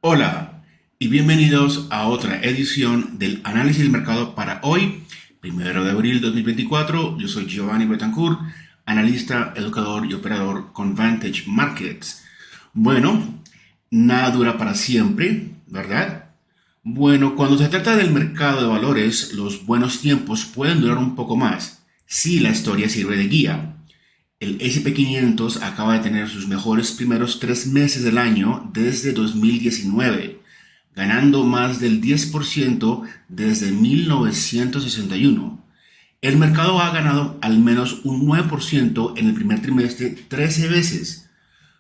Hola y bienvenidos a otra edición del análisis del mercado para hoy, 1 de abril de 2024. Yo soy Giovanni Betancourt, analista, educador y operador con Vantage Markets. Bueno, nada dura para siempre, ¿verdad? Bueno, cuando se trata del mercado de valores, los buenos tiempos pueden durar un poco más, si la historia sirve de guía. El S&P 500 acaba de tener sus mejores primeros 3 meses del año desde 2019, ganando más del 10% desde 1961. El mercado ha ganado al menos un 9% en el primer trimestre 13 veces.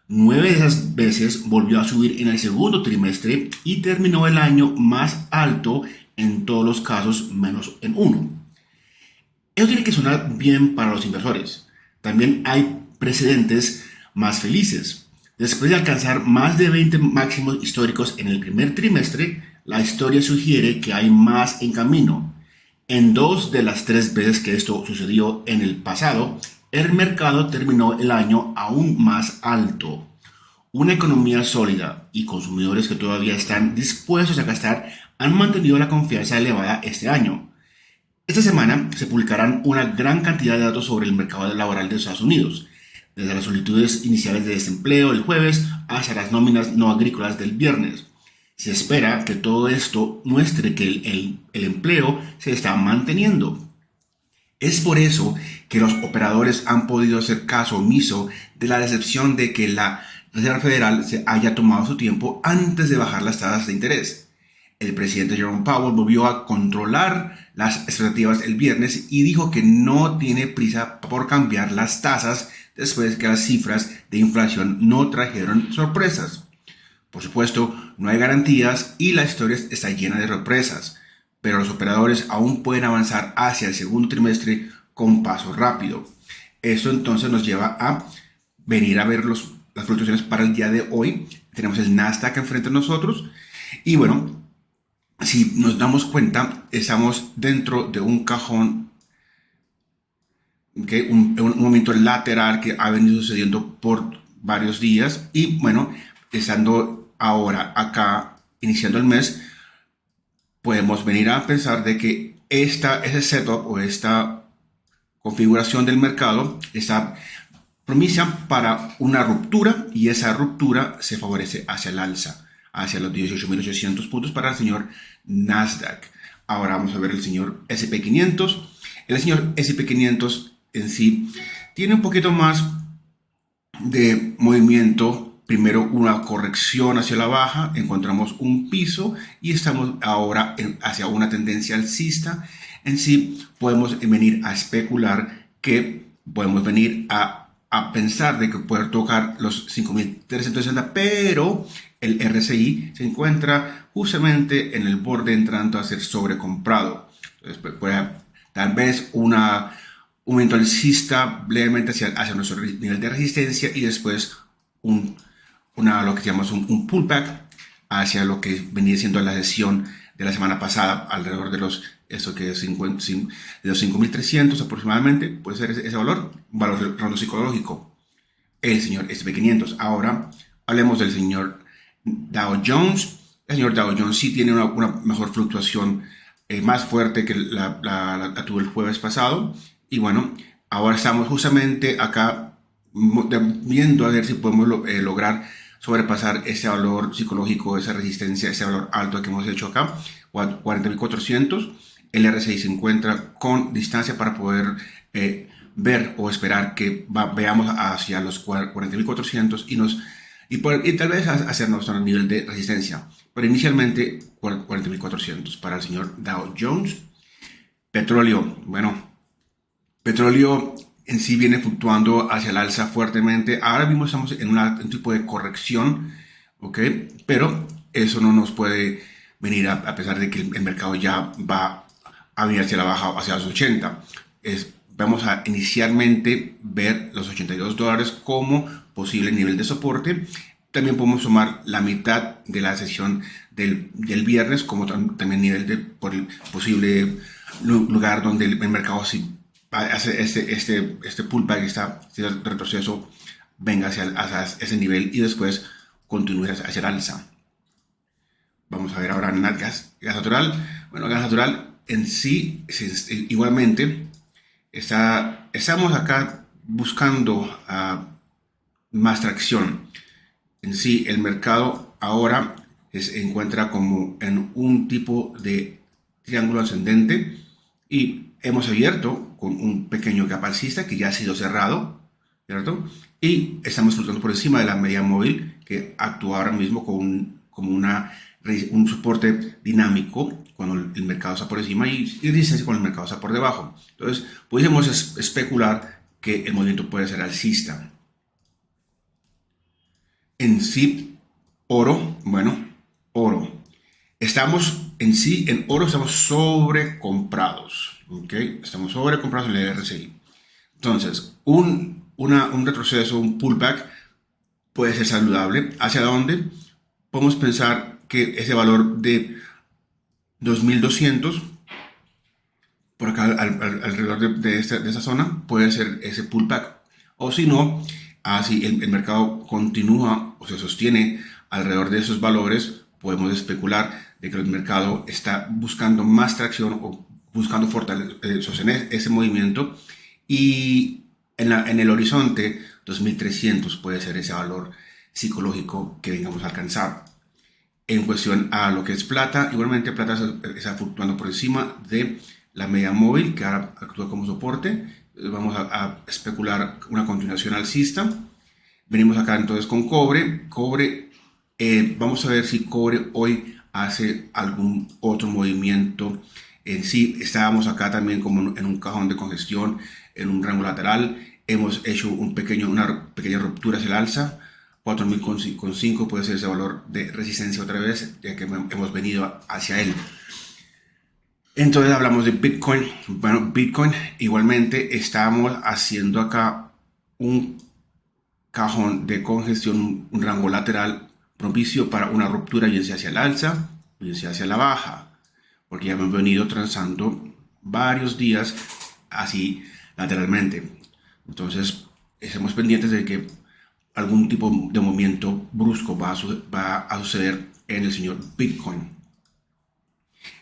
9 de esas veces volvió a subir en el segundo trimestre y terminó el año más alto en todos los casos menos en uno. Eso tiene que sonar bien para los inversores. También hay precedentes más felices. Después de alcanzar más de 20 máximos históricos en el primer trimestre, la historia sugiere que hay más en camino. En 2 de las 3 veces que esto sucedió en el pasado, el mercado terminó el año aún más alto. Una economía sólida y consumidores que todavía están dispuestos a gastar han mantenido la confianza elevada este año. Esta semana se publicarán una gran cantidad de datos sobre el mercado laboral de Estados Unidos, desde las solicitudes iniciales de desempleo el jueves hasta las nóminas no agrícolas del viernes. Se espera que todo esto muestre que el empleo se está manteniendo. Es por eso que los operadores han podido hacer caso omiso de la decepción de que la Reserva Federal se haya tomado su tiempo antes de bajar las tasas de interés. El presidente Jerome Powell volvió a controlar las expectativas el viernes y dijo que no tiene prisa por cambiar las tasas después que las cifras de inflación no trajeron sorpresas. Por supuesto, no hay garantías y la historia está llena de sorpresas, pero los operadores aún pueden avanzar hacia el segundo trimestre con paso rápido. Esto entonces nos lleva a venir a ver las fluctuaciones para el día de hoy. Tenemos el Nasdaq enfrente de nosotros y bueno, si nos damos cuenta, estamos dentro de un cajón, ¿okay? Un movimiento lateral que ha venido sucediendo por varios días y bueno, estando ahora acá, iniciando el mes, podemos venir a pensar de que ese setup o esta configuración del mercado está propicia para una ruptura y esa ruptura se favorece hacia el alza, hacia los 18.800 puntos para el señor Nasdaq. Ahora vamos a ver el señor S&P 500. El señor S&P 500 en sí tiene un poquito más de movimiento. Primero una corrección hacia la baja, encontramos un piso y estamos ahora hacia una tendencia alcista. En sí podemos venir a especular que podemos venir a pensar de que puede tocar los 5.360, pero el RSI se encuentra justamente en el borde entrando a ser sobrecomprado. Entonces puede tal vez un movimiento alcista levemente hacia nuestro nivel de resistencia y después lo que llamamos un pullback hacia lo que venía siendo la sesión de la semana pasada, alrededor de los 5.300 aproximadamente, puede ser ese valor, un valor rango psicológico, el señor S&P 500. Ahora hablemos del señor Dow Jones. El señor Dow Jones sí tiene una mejor fluctuación, más fuerte que la tuvo el jueves pasado, y bueno, ahora estamos justamente acá viendo a ver si podemos lograr sobrepasar ese valor psicológico, esa resistencia, ese valor alto que hemos hecho acá, 40.400. El RSI se encuentra con distancia para poder ver o esperar que veamos hacia los 40.400 y tal vez hacer nuestro nivel de resistencia. Pero inicialmente 40.400 para el señor Dow Jones. Petróleo, bueno, petróleo en sí viene fluctuando hacia el alza fuertemente. Ahora mismo estamos en un tipo de corrección, ¿ok? Pero eso no nos puede venir a pesar de que el mercado ya va a venir hacia la baja, hacia los 80. Vamos a inicialmente ver los $82 como posible nivel de soporte. También podemos sumar la mitad de la sesión del viernes como también nivel por el posible lugar donde el mercado sí hace este pullback, este retroceso, venga hacia ese nivel y después continúe hacia el alza. Vamos a ver ahora gas natural. Bueno, gas natural en sí, igualmente, estamos acá buscando más tracción. En sí, el mercado ahora se encuentra como en un tipo de triángulo ascendente y hemos abierto con un pequeño gap alcista que ya ha sido cerrado, ¿cierto? Y estamos flotando por encima de la media móvil que actúa ahora mismo como un soporte dinámico cuando el mercado está por encima y resistencia cuando el mercado está por debajo. Entonces, podemos especular que el movimiento puede ser alcista. En sí, oro, bueno, oro. Estamos en sí, en oro estamos sobrecomprados, ¿ok? Estamos sobrecomprados en el RSI. Entonces, un retroceso, un pullback puede ser saludable. ¿Hacia dónde? Podemos pensar que ese valor de 2200 por acá alrededor de esa zona puede ser ese pullback. O si no, si el mercado continúa o se sostiene alrededor de esos valores, podemos especular de que el mercado está buscando más tracción o buscando sostener ese movimiento y en el horizonte 2300 puede ser ese valor psicológico que vengamos a alcanzar. En cuestión a lo que es plata, igualmente plata está fluctuando por encima de la media móvil que ahora actúa como soporte. Vamos a especular una continuación alcista. Venimos acá entonces con cobre. Vamos a ver si cobre hoy hace algún otro movimiento. En sí, estábamos acá también como en un cajón de congestión, en un rango lateral. Hemos hecho una pequeña ruptura hacia el alza. 4000,5 puede ser ese valor de resistencia otra vez, ya que hemos venido hacia él. Entonces hablamos de Bitcoin. Bueno, Bitcoin igualmente estamos haciendo acá un cajón de congestión, un rango lateral propicio para una ruptura, bien sea hacia el alza, bien sea hacia la baja, porque ya hemos venido transando varios días así lateralmente. Entonces, estamos pendientes de que algún tipo de movimiento brusco va a suceder en el señor Bitcoin.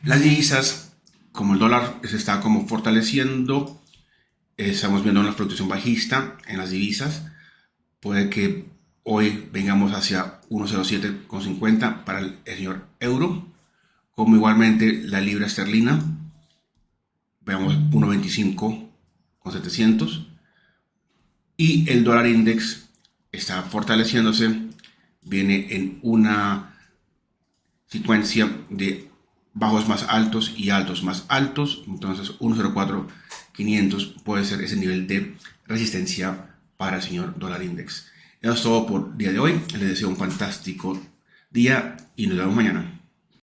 Las divisas, como el dólar se está como fortaleciendo, estamos viendo una fluctuación bajista en las divisas. Puede que hoy vengamos hacia 1.0750 para el señor euro, como igualmente la libra esterlina, veamos 1.25.700 y el dólar index está fortaleciéndose, viene en una secuencia de bajos más altos y altos más altos, entonces 1.04.500 puede ser ese nivel de resistencia para el señor dólar index. Eso es todo por el día de hoy, les deseo un fantástico día y nos vemos mañana.